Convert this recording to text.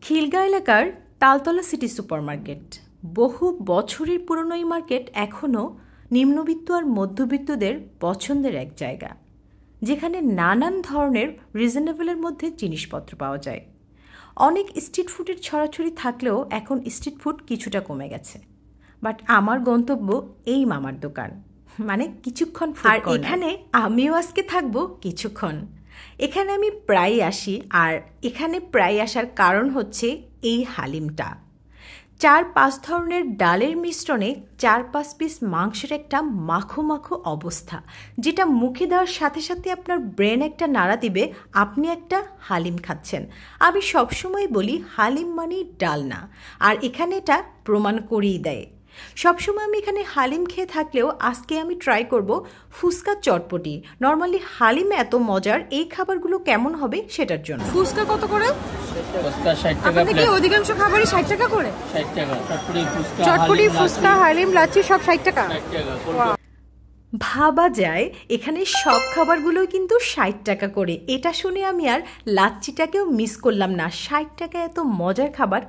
খিলগাঁও এলাকার Taltala city supermarket বহু বছরের পুরনো এই মার্কেট এখনও নিম্নবিত্ত আর মধ্যবিত্তদের পছন্দের এক জায়গা, যেখানে নানান ধরনের রিজনেবলের মধ্যে জিনিসপত্র পাওয়া যায়। অনেক স্ট্রিট ফুডের ছড়াছড়ি থাকলেও এখন স্ট্রিট ফুড কিছুটা কমে গেছে, বাট আমার গন্তব্য এই মামার দোকান, মানে কিছুক্ষণ। আর এখানে আমিও আজকে থাকবো কিছুক্ষণ। এখানে আমি প্রায় আসি, আর এখানে প্রায় আসার কারণ হচ্ছে এই হালিমটা। 4-5 ধরনের ডালের মিশ্রণে 4-5 পিস মাংসের একটা মাখো মাখো অবস্থা, যেটা মুখে দেওয়ার সাথে সাথে আপনার ব্রেন একটা নাড়া দিবে, আপনি একটা হালিম খাচ্ছেন। আমি সবসময় বলি হালিম মানেই ডাল না, আর এখানে এটা প্রমাণ করেই দেয়। সবসময় আমি এখানে হালিম খেয়ে থাকলেও আজকে আমি ট্রাই করব ফুচকা চটপটি। নর্মালি হালিম এত মজার, এই খাবারগুলো কেমন হবে সেটার জন্য। ফুচকা কত করে? ফুচকা 60 টাকা আপনাদের কি অধিকাংশ খাবারই 60 টাকা করে? 60 টাকা। চটপটি, ফুচকা, হালিম, লাচ্ছি সব 60 টাকা। ভাবা যায় এখানে সব খাবারগুলোই কিন্তু 60 টাকা করে। এটা শুনে আমি আর লাচ্ছিটাকেও মিস করলাম না। 60 টাকা এত মজার খাবার